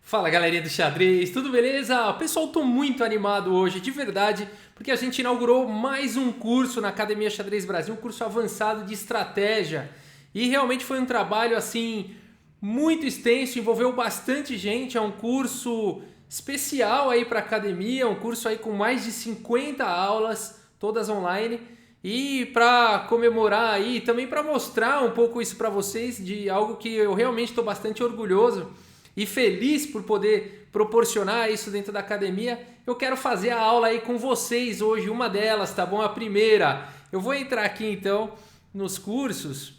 Fala galerinha do xadrez, tudo beleza? Pessoal, tô muito animado hoje, de verdade, porque a gente inaugurou mais um curso na Academia Xadrez Brasil, um curso avançado de estratégia. E realmente foi um trabalho assim muito extenso, envolveu bastante gente, é um curso especial aí para academia, um curso aí com mais de 50 aulas, todas online. E para comemorar aí, também para mostrar um pouco isso para vocês de algo que eu realmente estou bastante orgulhoso e feliz por poder proporcionar isso dentro da academia, eu quero fazer a aula aí com vocês hoje, uma delas, tá bom? A primeira. Eu vou entrar aqui então nos cursos.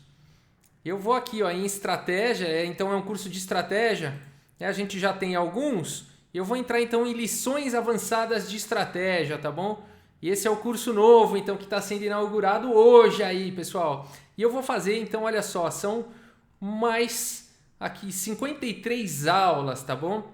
Eu vou aqui ó, em estratégia, então é um curso de estratégia, né? A gente já tem alguns. Eu vou entrar então em lições avançadas de estratégia, tá bom? E esse é o curso novo, então, que está sendo inaugurado hoje aí, pessoal. E eu vou fazer, então, olha só, são mais aqui 53 aulas, tá bom?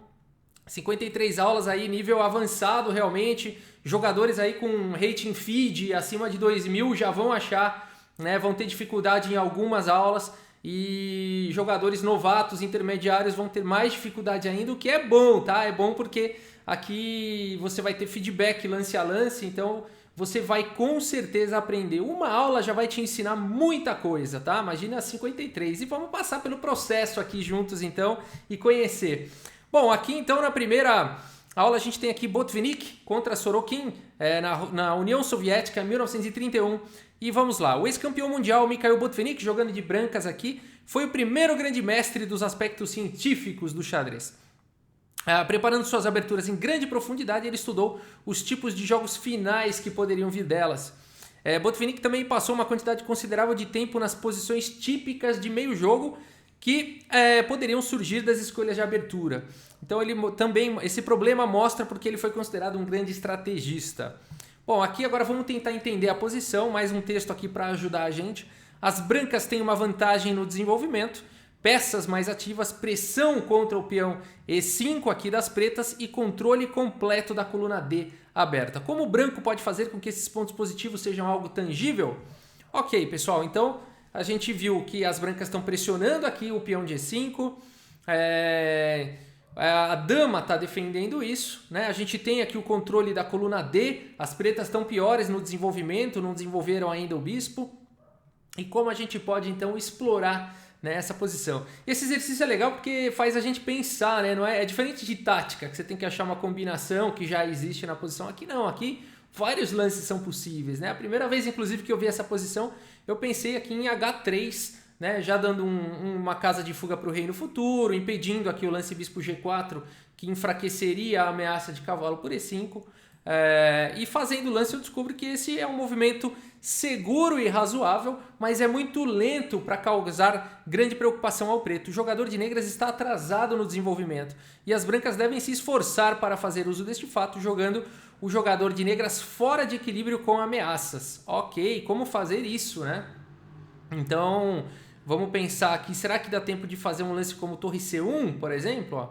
53 aulas aí, nível avançado realmente. Jogadores aí com rating feed acima de 2000 já vão achar, né? Vão ter dificuldade em algumas aulas. E jogadores novatos, intermediários vão ter mais dificuldade ainda, o que é bom, tá? É bom porque aqui você vai ter feedback lance a lance, então você vai com certeza aprender. Uma aula já vai te ensinar muita coisa, tá? Imagina 53. E vamos passar pelo processo aqui juntos então e conhecer. Bom, aqui então na primeira aula a gente tem aqui Botvinnik contra Sorokin na União Soviética, 1931. E vamos lá, o ex-campeão mundial Mikhail Botvinnik, jogando de brancas aqui, foi o primeiro grande mestre dos aspectos científicos do xadrez. Preparando suas aberturas em grande profundidade, ele estudou os tipos de jogos finais que poderiam vir delas. Botvinnik também passou uma quantidade considerável de tempo nas posições típicas de meio jogo que poderiam surgir das escolhas de abertura. Então ele também, esse problema mostra porque ele foi considerado um grande estrategista. Bom, aqui agora vamos tentar entender a posição, mais um texto aqui para ajudar a gente. As brancas têm uma vantagem no desenvolvimento, peças mais ativas, pressão contra o peão E5 aqui das pretas e controle completo da coluna D aberta. Como o branco pode fazer com que esses pontos positivos sejam algo tangível? Ok, pessoal, então a gente viu que as brancas estão pressionando aqui o peão de E5, a dama está defendendo isso, né? A gente tem aqui o controle da coluna D, as pretas estão piores no desenvolvimento, não desenvolveram ainda o bispo. E como a gente pode então explorar, né, essa posição. Esse exercício é legal porque faz a gente pensar, né? Não é diferente de tática, que você tem que achar uma combinação que já existe na posição. Aqui não, aqui vários lances são possíveis, né? A primeira vez, inclusive, que eu vi essa posição, eu pensei aqui em H3, né, já dando uma casa de fuga para o rei no futuro, impedindo aqui o lance bispo G4, que enfraqueceria a ameaça de cavalo por E5. E fazendo o lance eu descubro que esse é um movimento seguro e razoável, mas é muito lento para causar grande preocupação ao preto. O jogador de negras está atrasado no desenvolvimento e as brancas devem se esforçar para fazer uso deste fato, jogando o jogador de negras fora de equilíbrio com ameaças. Ok, como fazer isso, né? Então, vamos pensar aqui, será que dá tempo de fazer um lance como torre C1, por exemplo? Ó,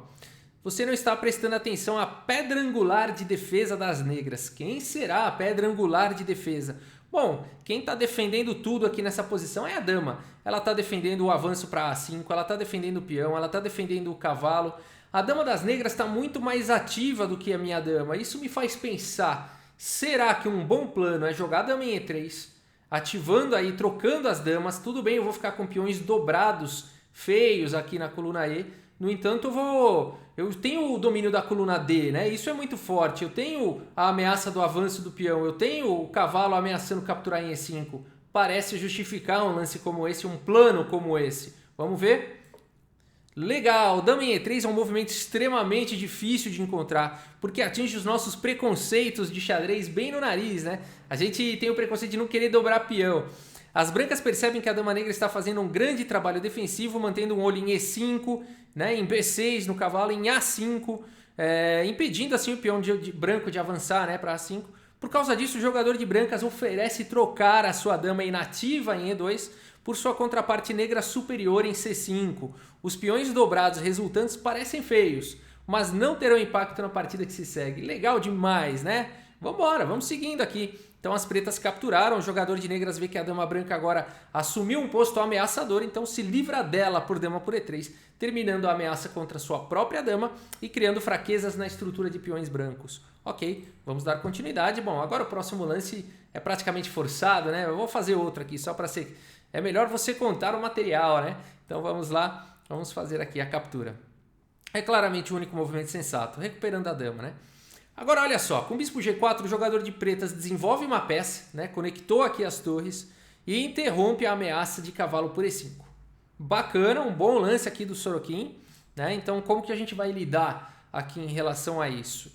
você não está prestando atenção à pedra angular de defesa das negras. Quem será a pedra angular de defesa? Bom, quem está defendendo tudo aqui nessa posição é a dama. Ela está defendendo o avanço para A5, ela está defendendo o peão, ela está defendendo o cavalo. A dama das negras está muito mais ativa do que a minha dama. Isso me faz pensar, será que um bom plano é jogar a dama em E3, ativando aí, trocando as damas? Tudo bem, eu vou ficar com peões dobrados, feios aqui na coluna E. No entanto, eu tenho o domínio da coluna D, né? Isso é muito forte. Eu tenho a ameaça do avanço do peão. Eu tenho o cavalo ameaçando capturar em E5. Parece justificar um lance como esse, um plano como esse. Vamos ver? Legal, dama em E3 é um movimento extremamente difícil de encontrar, porque atinge os nossos preconceitos de xadrez bem no nariz, né? A gente tem o preconceito de não querer dobrar peão. As brancas percebem que a dama negra está fazendo um grande trabalho defensivo, mantendo um olho em E5, né, em B6 no cavalo, em A5, impedindo assim o peão de branco de avançar, né, para A5. Por causa disso, o jogador de brancas oferece trocar a sua dama inativa em E2 por sua contraparte negra superior em C5. Os peões dobrados resultantes parecem feios, mas não terão impacto na partida que se segue. Legal demais, né? Vamos embora, vamos seguindo aqui. Então as pretas capturaram, o jogador de negras vê que a dama branca agora assumiu um posto ameaçador, então se livra dela por dama por E3, terminando a ameaça contra sua própria dama e criando fraquezas na estrutura de peões brancos. Ok, vamos dar continuidade. Bom, agora o próximo lance é praticamente forçado, né? Eu vou fazer outro aqui só para ser... É melhor você contar o material, né? Então vamos lá, vamos fazer aqui a captura. É claramente o único movimento sensato, recuperando a dama, né? Agora olha só, com o bispo G4 o jogador de pretas desenvolve uma peça, né? Conectou aqui as torres e interrompe a ameaça de cavalo por E5. Bacana, um bom lance aqui do Sorokin, né? Então como que a gente vai lidar aqui em relação a isso?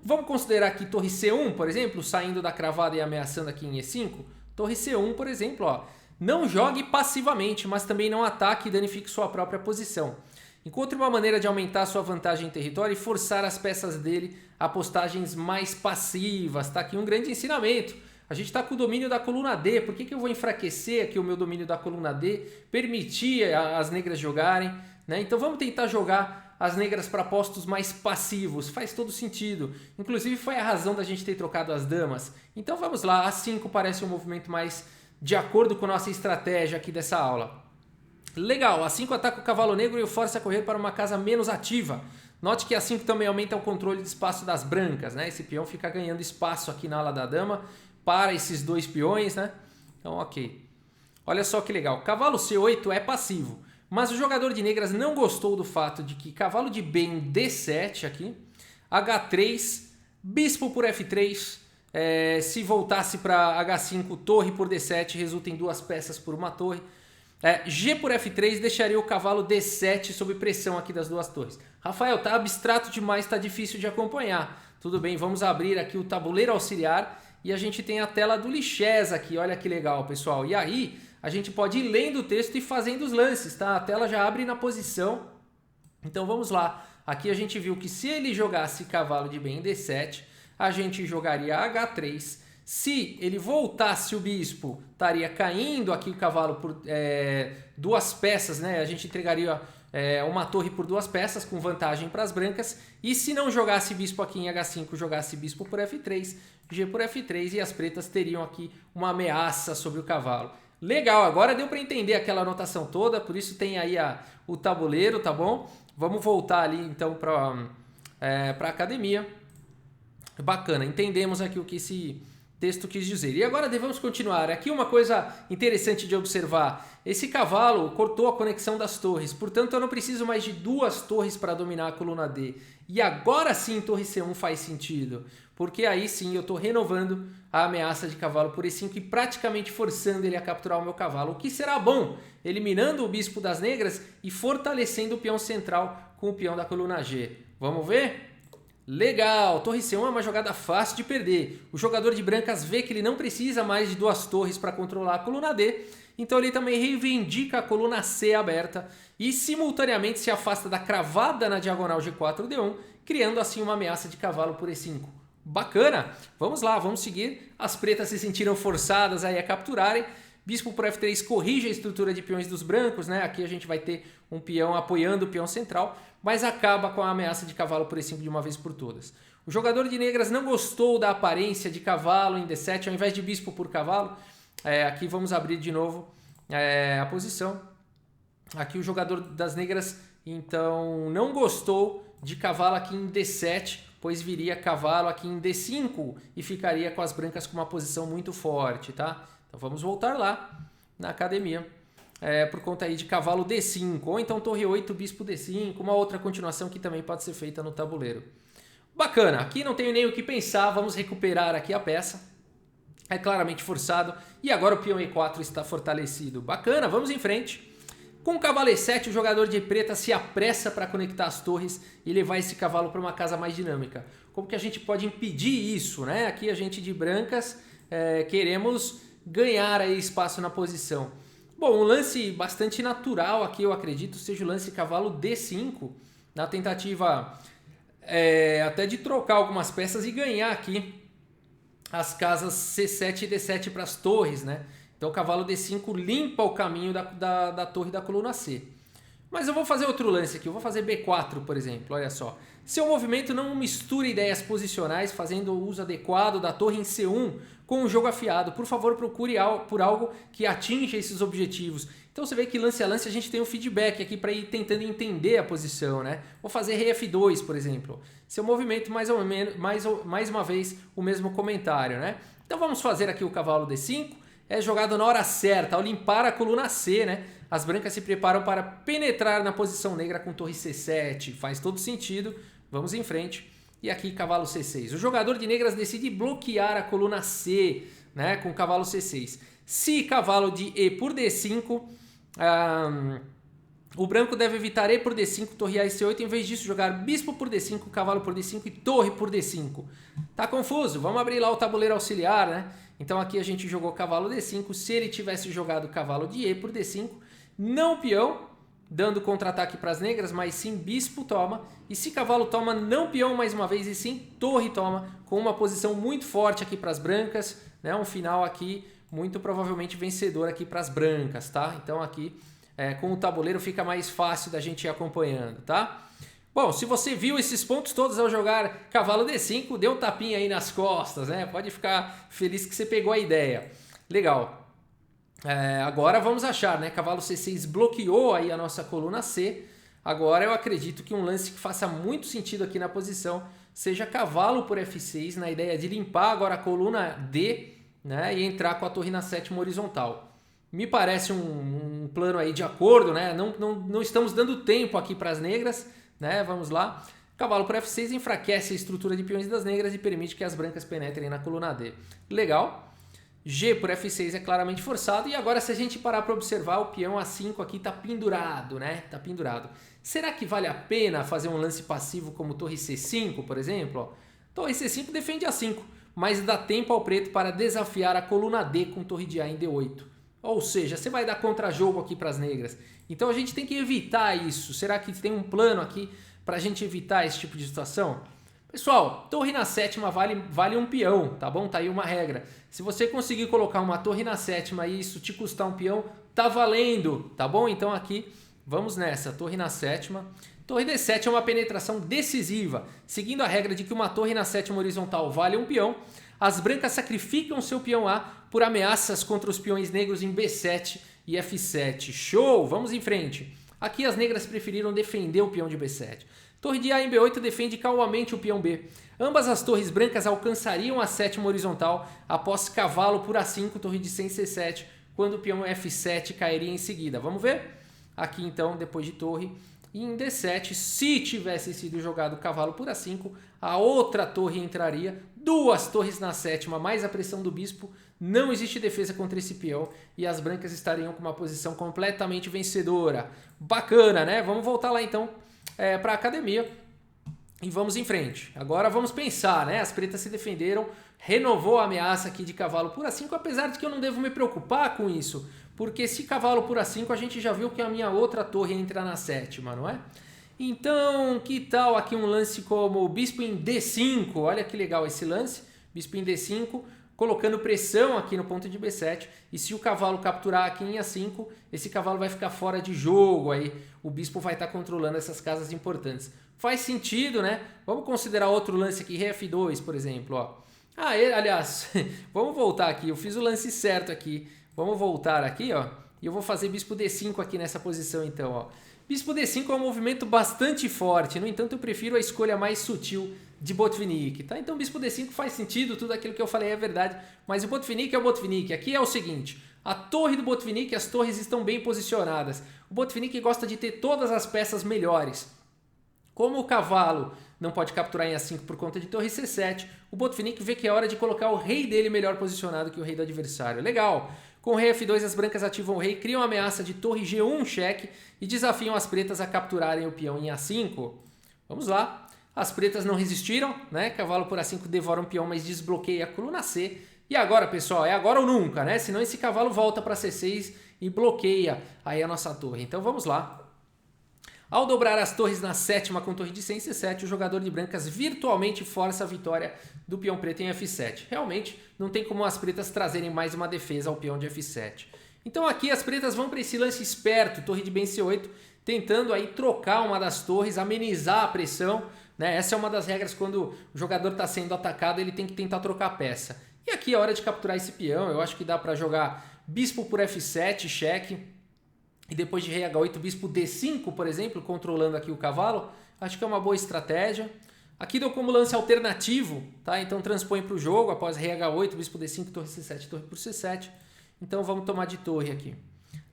Vamos considerar aqui torre C1, por exemplo, saindo da cravada e ameaçando aqui em E5. Torre C1, por exemplo, ó, não jogue passivamente, mas também não ataque e danifique sua própria posição. Encontre uma maneira de aumentar sua vantagem em território e forçar as peças dele a postagens mais passivas. Está aqui um grande ensinamento. A gente está com o domínio da coluna D. Por que eu vou enfraquecer aqui o meu domínio da coluna D? Permitir as negras jogarem, né? Então vamos tentar jogar as negras para postos mais passivos. Faz todo sentido. Inclusive foi a razão da gente ter trocado as damas. Então vamos lá. A5 parece um movimento mais de acordo com a nossa estratégia aqui dessa aula. Legal, A5 ataca o cavalo negro e o força a correr para uma casa menos ativa. Note que A5 também aumenta o controle de espaço das brancas, né? Esse peão fica ganhando espaço aqui na ala da dama para esses dois peões, né? Então, ok. Olha só que legal. Cavalo C8 é passivo, mas o jogador de negras não gostou do fato de que cavalo de B em D7 aqui, H3, bispo por F3, se voltasse para H5, torre por D7, resulta em duas peças por uma torre. G por F3 deixaria o cavalo D7 sob pressão aqui das duas torres. Rafael, tá abstrato demais, tá difícil de acompanhar. Tudo bem, vamos abrir aqui o tabuleiro auxiliar e a gente tem a tela do Lichess aqui. Olha que legal, pessoal. E aí a gente pode ir lendo o texto e fazendo os lances, tá? A tela já abre na posição. Então vamos lá. Aqui a gente viu que se ele jogasse cavalo de B em D7, a gente jogaria H3. Se ele voltasse o bispo, estaria caindo aqui o cavalo por duas peças, né? A gente entregaria uma torre por duas peças com vantagem para as brancas. E se não jogasse bispo aqui em H5, jogasse bispo por F3, G por F3 e as pretas teriam aqui uma ameaça sobre o cavalo. Legal, agora deu para entender aquela anotação toda, por isso tem aí o tabuleiro, tá bom? Vamos voltar ali então para a academia. Bacana, entendemos aqui o que esse texto quis dizer. E agora devemos continuar. Aqui uma coisa interessante de observar. Esse cavalo cortou a conexão das torres. Portanto, eu não preciso mais de duas torres para dominar a coluna D. E agora sim torre C1 faz sentido. Porque aí sim eu estou renovando a ameaça de cavalo por E5 e praticamente forçando ele a capturar o meu cavalo. O que será bom? Eliminando o bispo das negras e fortalecendo o peão central com o peão da coluna G. Vamos ver? Legal, torre C1 é uma jogada fácil de perder. O jogador de brancas vê que ele não precisa mais de duas torres para controlar a coluna D, então ele também reivindica a coluna C aberta e simultaneamente se afasta da cravada na diagonal G4-D1, criando assim uma ameaça de cavalo por E5. Bacana! Vamos lá, vamos seguir. As pretas se sentiram forçadas aí a capturarem. Bispo por F3 corrige a estrutura de peões dos brancos, né? Aqui a gente vai ter um peão apoiando o peão central, mas acaba com a ameaça de cavalo por E5 de uma vez por todas. O jogador de negras não gostou da aparência de cavalo em D7, ao invés de bispo por cavalo. Aqui vamos abrir de novo a posição. Aqui o jogador das negras, então, não gostou de cavalo aqui em D7, pois viria cavalo aqui em D5 e ficaria com as brancas com uma posição muito forte, tá? Então vamos voltar lá na academia, por conta aí de cavalo D5, ou então torre 8, bispo D5, uma outra continuação que também pode ser feita no tabuleiro. Bacana, aqui não tenho nem o que pensar, vamos recuperar aqui a peça. É claramente forçado e agora o peão E4 está fortalecido. Bacana, vamos em frente. Com o cavalo E7, o jogador de preta se apressa para conectar as torres e levar esse cavalo para uma casa mais dinâmica. Como que a gente pode impedir isso, né? Aqui a gente de brancas queremos ganhar aí espaço na posição. Bom, um lance bastante natural aqui, eu acredito, seja o lance cavalo D5, na tentativa até de trocar algumas peças e ganhar aqui as casas C7 e D7 para as torres, né? Então o cavalo D5 limpa o caminho da torre da coluna C. Mas eu vou fazer outro lance aqui, eu vou fazer B4, por exemplo, olha só. Seu movimento não mistura ideias posicionais, fazendo o uso adequado da torre em C1 com o jogo afiado. Por favor, procure por algo que atinja esses objetivos. Então você vê que lance a lance a gente tem um feedback aqui para ir tentando entender a posição, né? Vou fazer rei F2, por exemplo. Seu movimento, mais uma vez, o mesmo comentário, né? Então vamos fazer aqui o cavalo D5. É jogado na hora certa, ao limpar a coluna C, né? As brancas se preparam para penetrar na posição negra com torre C7. Faz todo sentido. Vamos em frente. E aqui cavalo C6. O jogador de negras decide bloquear a coluna C, né? Com cavalo C6. Se cavalo de E por D5, o branco deve evitar E por D5, torre A e C8. Em vez disso, jogar bispo por D5, cavalo por D5 e torre por D5. Tá confuso? Vamos abrir lá o tabuleiro auxiliar, né? Então aqui a gente jogou cavalo D5. Se ele tivesse jogado cavalo de E por D5, não peão, dando contra-ataque para as negras, mas sim bispo toma. E se cavalo toma, não peão mais uma vez, e sim torre toma, com uma posição muito forte aqui para as brancas, né? Um final aqui muito provavelmente vencedor aqui para as brancas, tá? Então aqui com o tabuleiro fica mais fácil da gente ir acompanhando, tá? Bom, se você viu esses pontos todos ao jogar cavalo D5, dê um tapinha aí nas costas, né? Pode ficar feliz que você pegou a ideia. Legal. Agora vamos achar, né? Cavalo C6 bloqueou aí a nossa coluna C. Agora eu acredito que um lance que faça muito sentido aqui na posição seja cavalo por F6, na ideia de limpar agora a coluna D, né? E entrar com a torre na sétima horizontal. Me parece um plano aí de acordo, né? Não estamos dando tempo aqui para as negras, né? Vamos lá. Cavalo por F6 enfraquece a estrutura de peões das negras e permite que as brancas penetrem na coluna D. Legal. G por F6 é claramente forçado. E agora, se a gente parar para observar, o peão A5 aqui está pendurado, né? Está pendurado. Será que vale a pena fazer um lance passivo como torre C5, por exemplo? Ó, torre C5 defende A5, mas dá tempo ao preto para desafiar a coluna D com torre de A em D8. Ou seja, você vai dar contra-jogo aqui para as negras. Então a gente tem que evitar isso. Será que tem um plano aqui para a gente evitar esse tipo de situação? Pessoal, torre na sétima vale um peão, tá bom? Tá aí uma regra. Se você conseguir colocar uma torre na sétima e isso te custar um peão, tá valendo, tá bom? Então aqui, vamos nessa. Torre na sétima. Torre D7 é uma penetração decisiva. Seguindo a regra de que uma torre na sétima horizontal vale um peão, as brancas sacrificam seu peão A por ameaças contra os peões negros em B7 e F7. Show! Vamos em frente. Aqui as negras preferiram defender o peão de B7. Torre de A em B8 defende calmamente o peão B. Ambas as torres brancas alcançariam a sétima horizontal após cavalo por A5, torre de C em C7, quando o peão F7 cairia em seguida. Vamos ver? Aqui então, depois de torre, em D7, se tivesse sido jogado cavalo por A5, a outra torre entraria, duas torres na sétima, mais a pressão do bispo, não existe defesa contra esse peão e as brancas estariam com uma posição completamente vencedora. Bacana, né? Vamos voltar lá então para a academia e vamos em frente. Agora vamos pensar, né? As pretas se defenderam, renovou a ameaça aqui de cavalo por A5, apesar de que eu não devo me preocupar com isso, porque se cavalo por A5 a gente já viu que a minha outra torre entra na sétima, não é? Então, que tal aqui um lance como bispo em D5? Olha que legal esse lance, bispo em D5, colocando pressão aqui no ponto de B7, e se o cavalo capturar aqui em A5, esse cavalo vai ficar fora de jogo, aí o bispo vai estar controlando essas casas importantes. Faz sentido, né? Vamos considerar outro lance aqui, rei F2, por exemplo, ó. Aliás, vamos voltar aqui, eu fiz o lance certo aqui. Vamos voltar aqui, ó, e eu vou fazer bispo D5 aqui nessa posição então, ó. Bispo D5 é um movimento bastante forte, no entanto eu prefiro a escolha mais sutil de Botvinnik, tá? Então bispo D5 faz sentido, tudo aquilo que eu falei é verdade, mas o Botvinnik é o Botvinnik. Aqui é o seguinte, a torre do Botvinnik, as torres estão bem posicionadas. O Botvinnik gosta de ter todas as peças melhores. Como o cavalo não pode capturar em A5 por conta de torre C7, o Botvinnik vê que é hora de colocar o rei dele melhor posicionado que o rei do adversário. Legal! Com o rei F2, as brancas ativam o rei, criam a ameaça de torre G1 cheque e desafiam as pretas a capturarem o peão em A5. Vamos lá. As pretas não resistiram, né? Cavalo por A5 devora um peão, mas desbloqueia a coluna C. E agora, pessoal, é agora ou nunca, né? Senão esse cavalo volta para C6 e bloqueia aí a nossa torre. Então vamos lá. Ao dobrar as torres na sétima com torre de C em C7, o jogador de brancas virtualmente força a vitória do peão preto em F7. Realmente, não tem como as pretas trazerem mais uma defesa ao peão de F7. Então aqui as pretas vão para esse lance esperto, torre de B em C8, tentando aí trocar uma das torres, amenizar a pressão, né? Essa é uma das regras quando o jogador está sendo atacado, ele tem que tentar trocar a peça. E aqui é hora de capturar esse peão, eu acho que dá para jogar bispo por F7, cheque, e depois de rei H8, bispo D5, por exemplo, controlando aqui o cavalo, acho que é uma boa estratégia. Aqui deu como lance alternativo, tá? Então transpõe para o jogo, após rei H8, bispo D5, torre C7, torre por C7. Então vamos tomar de torre aqui.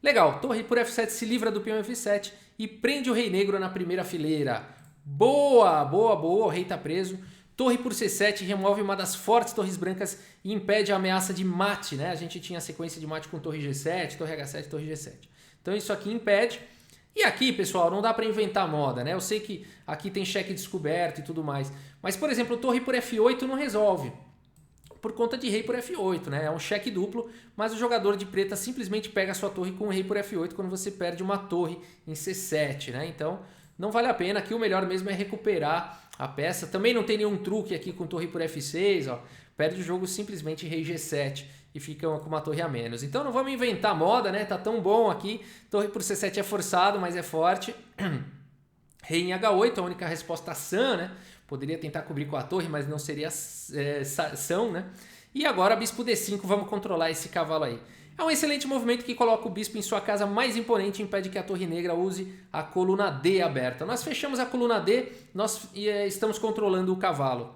Legal, torre por F7 se livra do peão F7 e prende o rei negro na primeira fileira. Boa, boa, boa, o rei está preso. Torre por C7 remove uma das fortes torres brancas e impede a ameaça de mate, né? A gente tinha a sequência de mate com torre G7, torre H7, torre G7. Então isso aqui impede. E aqui, pessoal, não dá para inventar moda, né? Eu sei que aqui tem cheque descoberto e tudo mais. Mas, por exemplo, torre por F8 não resolve. Por conta de rei por F8, né? É um cheque duplo, mas o jogador de preta simplesmente pega a sua torre com o rei por F8 quando você perde uma torre em C7, né? Então, não vale a pena. Aqui o melhor mesmo é recuperar a peça. Também não tem nenhum truque aqui com torre por F6, ó. Perde o jogo simplesmente rei G7 e fica com uma torre a menos. Então não vamos inventar moda, né? Tá tão bom aqui. Torre por C7 é forçado, mas é forte. Rei em H8, a única resposta sã, né? Poderia tentar cobrir com a torre, mas não seria são, né? E agora bispo D5, vamos controlar esse cavalo aí. É um excelente movimento que coloca o bispo em sua casa mais imponente e impede que a torre negra use a coluna D aberta. Nós fechamos a coluna D, nós estamos controlando o cavalo.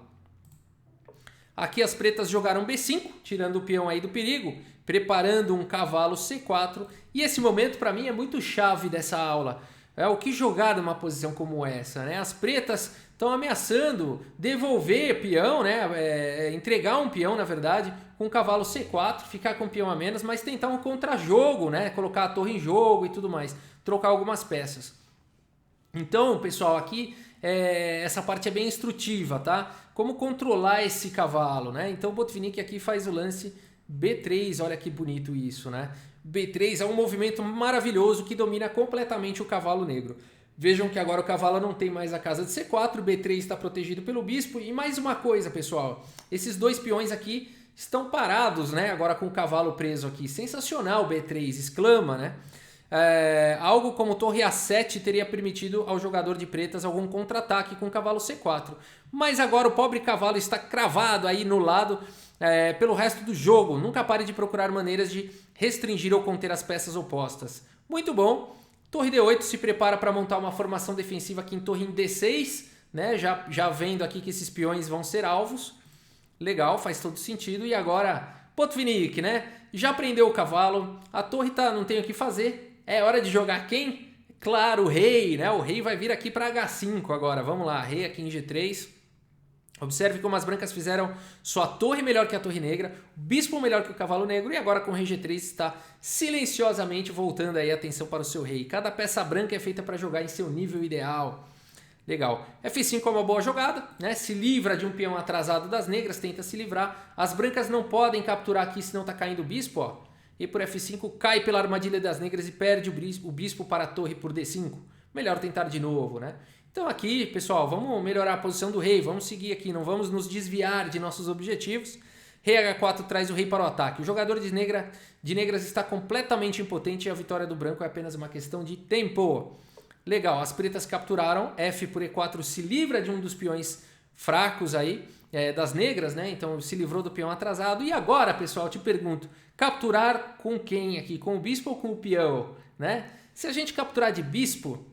Aqui as pretas jogaram B5, tirando o peão aí do perigo, preparando um cavalo C4. E esse momento para mim é muito chave dessa aula. É o que jogar numa posição como essa, né? As pretas estão ameaçando devolver peão, né? Entregar um peão, na verdade, com o cavalo C4, ficar com o peão a menos, mas tentar um contra-jogo, né? Colocar a torre em jogo e tudo mais, trocar algumas peças. Então, pessoal, aqui essa parte é bem instrutiva, tá? Como controlar esse cavalo, né? Então o Botvinnik aqui faz o lance B3, olha que bonito isso, né? B3 é um movimento maravilhoso que domina completamente o cavalo negro. Vejam que agora o cavalo não tem mais a casa de C4, B3 está protegido pelo bispo. E mais uma coisa, pessoal, esses dois peões aqui estão parados, né? Agora com o cavalo preso aqui. Sensacional B3, exclama, né? Algo como torre A7 teria permitido ao jogador de pretas algum contra-ataque com o cavalo C4. Mas agora o pobre cavalo está cravado aí no lado pelo resto do jogo. Nunca pare de procurar maneiras de restringir ou conter as peças opostas. Muito bom. Torre D8 se prepara para montar uma formação defensiva aqui em torre em D6. Né? Já vendo aqui que esses peões vão ser alvos. Legal, faz todo sentido. E agora Botvinnik, né? Já prendeu o cavalo. A torre não tem o que fazer. É hora de jogar quem? Claro, o rei, né? O rei vai vir aqui para H5 agora. Vamos lá, rei aqui em G3. Observe como as brancas fizeram sua torre melhor que a torre negra, o bispo melhor que o cavalo negro e agora com o rei G3 está silenciosamente voltando aí a atenção para o seu rei. Cada peça branca é feita para jogar em seu nível ideal. Legal. F5 é uma boa jogada, né? Se livra de um peão atrasado das negras, tenta se livrar. As brancas não podem capturar aqui, senão está caindo o bispo, ó. E por F5 cai pela armadilha das negras e perde o bispo para a torre por D5. Melhor tentar de novo, né? Então aqui, pessoal, vamos melhorar a posição do rei, vamos seguir aqui, não vamos nos desviar de nossos objetivos. Rei H4 traz o rei para o ataque. O jogador de negras está completamente impotente e a vitória do branco é apenas uma questão de tempo. Legal, as pretas capturaram, F por E4 se livra de um dos peões fracos aí, das negras, né? Então se livrou do peão atrasado. E agora, pessoal, eu te pergunto, capturar com quem aqui? Com o bispo ou com o peão, né? Se a gente capturar de bispo,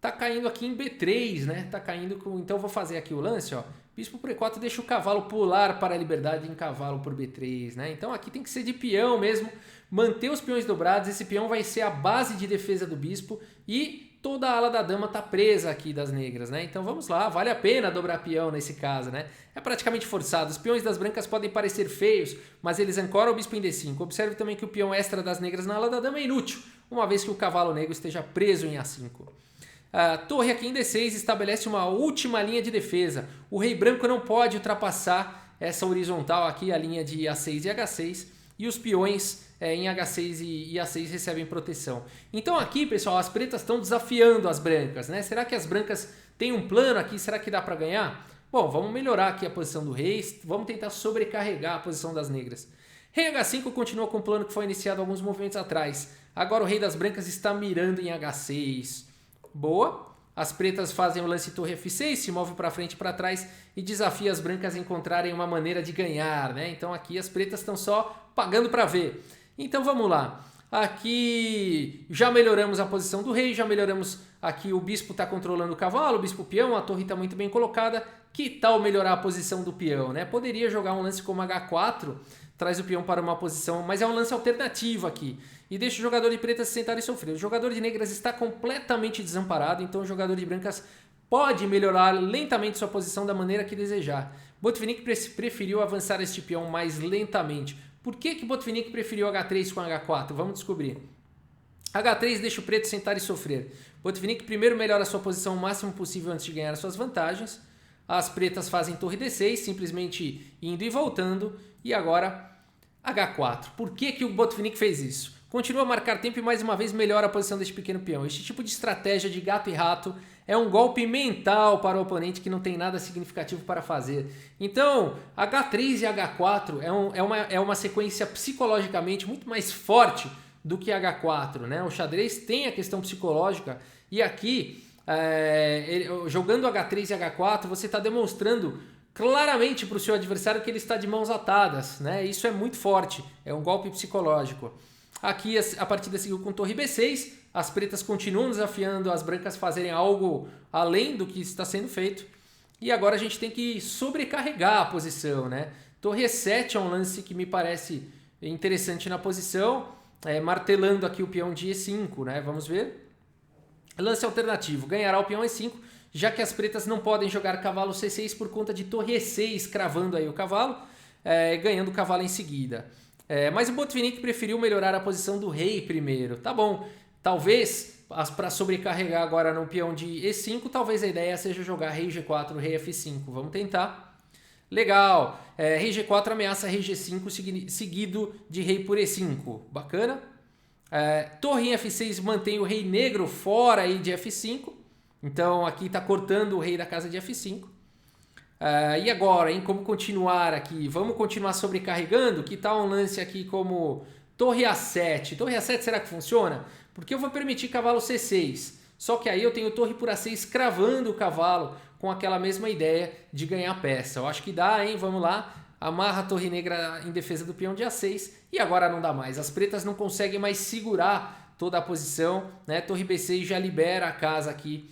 tá caindo aqui em B3, né? Tá caindo com... Então eu vou fazer aqui o lance, ó. Bispo por E4 deixa o cavalo pular para a liberdade em cavalo por B3, né? Então aqui tem que ser de peão mesmo, manter os peões dobrados. Esse peão vai ser a base de defesa do bispo e toda a ala da dama tá presa aqui das negras, né? Então vamos lá, vale a pena dobrar peão nesse caso, né? É praticamente forçado. Os peões das brancas podem parecer feios, mas eles ancoram o bispo em D5. Observe também que o peão extra das negras na ala da dama é inútil, uma vez que o cavalo negro esteja preso em A5. A torre aqui em D6 estabelece uma última linha de defesa. O rei branco não pode ultrapassar essa horizontal aqui, a linha de A6 e H6, e os peões em H6 e A6 recebem proteção. Então aqui, pessoal, as pretas estão desafiando as brancas, né? Será que as brancas têm um plano aqui? Será que dá para ganhar? Bom, vamos melhorar aqui a posição do rei, vamos tentar sobrecarregar a posição das negras. Rei H5 continua com o plano que foi iniciado alguns movimentos atrás. Agora o rei das brancas está mirando em H6. boa. As pretas fazem o lance torre F6, se move para frente e para trás e desafia as brancas a encontrarem uma maneira de ganhar, né? Então aqui as pretas estão só pagando para ver. Então vamos lá. Aqui já melhoramos a posição do rei, já melhoramos aqui, o bispo está controlando o cavalo, o bispo peão, a torre está muito bem colocada. Que tal melhorar a posição do peão, né? Poderia jogar um lance como H4, traz o peão para uma posição, mas é um lance alternativo aqui. E deixa o jogador de pretas se sentar e sofrer. O jogador de negras está completamente desamparado, então o jogador de brancas pode melhorar lentamente sua posição da maneira que desejar. Botvinnik preferiu avançar este peão mais lentamente. Por que Botvinnik preferiu H3 com H4? Vamos descobrir. H3 deixa o preto sentar e sofrer. Botvinnik primeiro melhora sua posição o máximo possível antes de ganhar suas vantagens. As pretas fazem torre D6, simplesmente indo e voltando. E agora H4. Por que o Botvinnik fez isso? Continua a marcar tempo e mais uma vez melhora a posição deste pequeno peão. Este tipo de estratégia de gato e rato é um golpe mental para o oponente que não tem nada significativo para fazer. Então, H3 e H4 é uma sequência psicologicamente muito mais forte do que H4, né? O xadrez tem a questão psicológica e aqui, jogando H3 e H4, você está demonstrando claramente para o seu adversário que ele está de mãos atadas, né? Isso é muito forte, é um golpe psicológico. Aqui a partida seguiu com torre B6, as pretas continuam desafiando as brancas a fazerem algo além do que está sendo feito. E agora a gente tem que sobrecarregar a posição, né? Torre E7 é um lance que me parece interessante na posição, martelando aqui o peão de E5, né? Vamos ver. Lance alternativo, ganhará o peão E5, já que as pretas não podem jogar cavalo C6 por conta de torre E6, cravando aí o cavalo, ganhando o cavalo em seguida. Mas o Botvinnik preferiu melhorar a posição do rei primeiro. Tá bom, talvez para sobrecarregar agora no peão de E5, talvez a ideia seja jogar rei G4, rei F5. Vamos tentar. Legal, rei G4 ameaça rei G5 seguido de rei por E5. Bacana. Torre em F6 mantém o rei negro fora aí de F5. Então aqui está cortando o rei da casa de F5. E agora, hein? Como continuar aqui? Vamos continuar sobrecarregando? Que tal um lance aqui como torre A7? Torre A7 será que funciona? Porque eu vou permitir cavalo C6. Só que aí eu tenho torre por A6 cravando o cavalo com aquela mesma ideia de ganhar peça. Eu acho que dá, hein? Vamos lá. Amarra a torre negra em defesa do peão de A6. E agora não dá mais. As pretas não conseguem mais segurar toda a posição, né? Torre B6 já libera a casa aqui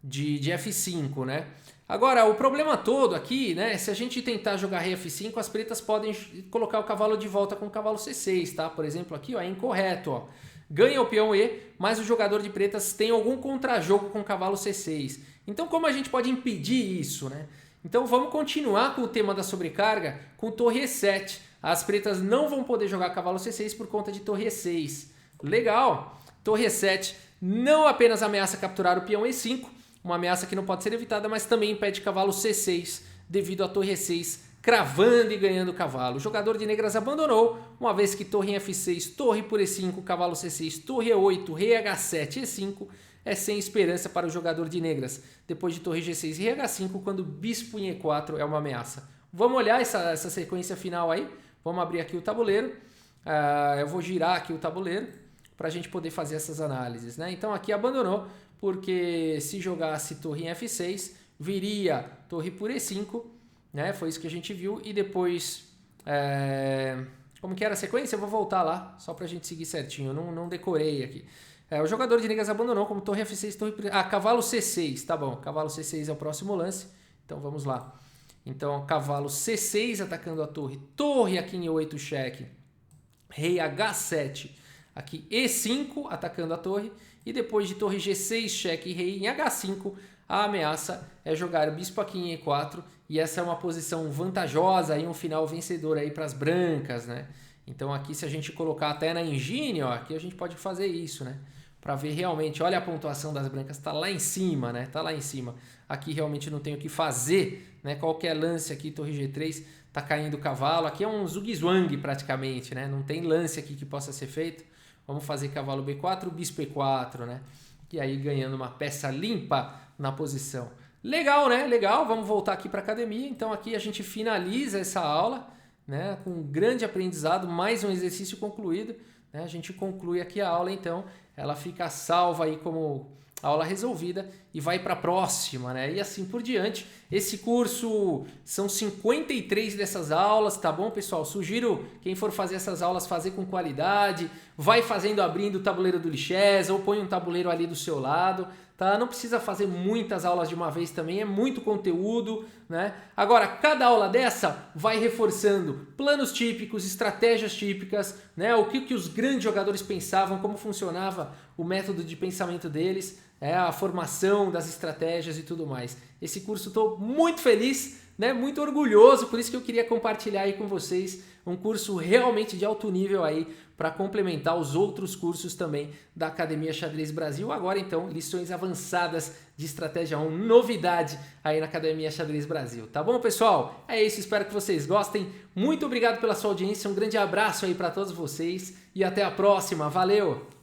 de F5, né? Agora, o problema todo aqui, né? Se a gente tentar jogar rei F5, as pretas podem colocar o cavalo de volta com o cavalo C6, tá? Por exemplo, aqui, ó, é incorreto, ó. Ganha o peão E, mas o jogador de pretas tem algum contrajogo com o cavalo C6. Então, como a gente pode impedir isso, né? Então, vamos continuar com o tema da sobrecarga com torre E7. As pretas não vão poder jogar cavalo C6 por conta de torre E6. Legal! Torre E7 não apenas ameaça capturar o peão E5, uma ameaça que não pode ser evitada, mas também impede cavalo C6 devido à torre E6 cravando e ganhando o cavalo. O jogador de negras abandonou, uma vez que torre em F6, torre por E5, cavalo C6, torre E8, rei H7, E5 é sem esperança para o jogador de negras. Depois de torre G6 e rei H5, quando bispo em E4 é uma ameaça. Vamos olhar essa sequência final aí. Vamos abrir aqui o tabuleiro. Eu vou girar aqui o tabuleiro para a gente poder fazer essas análises, né? Então aqui abandonou, porque se jogasse torre em F6, viria torre por E5, né? Foi isso que a gente viu. E depois, como que era a sequência? Eu vou voltar lá, só para a gente seguir certinho. Eu não decorei aqui. O jogador de negras abandonou como torre F6, torre por... cavalo C6, tá bom. Cavalo C6 é o próximo lance, então vamos lá. Então, cavalo C6 atacando a torre. Torre aqui em E8, cheque. Rei H7, aqui E5 atacando a torre. E depois de torre G6, cheque e rei em H5, a ameaça é jogar o bispo aqui em E4. E essa é uma posição vantajosa e um final vencedor aí para as brancas, né? Então aqui, se a gente colocar até na engine, ó, aqui a gente pode fazer isso, né? Para ver realmente, olha a pontuação das brancas, tá lá em cima, né? Tá lá em cima. Aqui realmente não tem o que fazer, né? Qualquer lance aqui, torre G3, tá caindo o cavalo. Aqui é um zug-zwang praticamente, né? Não tem lance aqui que possa ser feito. Vamos fazer cavalo B4, bispo E4, né? E aí ganhando uma peça limpa na posição. Legal, né? Legal. Vamos voltar aqui para a academia. Então aqui a gente finaliza essa aula, né? Com um grande aprendizado, mais um exercício concluído. A gente conclui aqui a aula, então, ela fica salva aí como aula resolvida e vai para a próxima, né? E assim por diante. Esse curso são 53 dessas aulas, tá bom, pessoal? Sugiro quem for fazer essas aulas fazer com qualidade, vai fazendo abrindo o tabuleiro do Lichess ou põe um tabuleiro ali do seu lado, tá? Não precisa fazer muitas aulas de uma vez também, é muito conteúdo, né? Agora, cada aula dessa vai reforçando planos típicos, estratégias típicas, né? O que os grandes jogadores pensavam, como funcionava o método de pensamento deles, a formação das estratégias e tudo mais. Esse curso estou muito feliz, né? Muito orgulhoso, por isso que eu queria compartilhar aí com vocês um curso realmente de alto nível aí para complementar os outros cursos também da Academia Xadrez Brasil. Agora então, lições avançadas de estratégia 1, novidade aí na Academia Xadrez Brasil. Tá bom, pessoal? É isso, espero que vocês gostem. Muito obrigado pela sua audiência, um grande abraço aí para todos vocês e até a próxima. Valeu!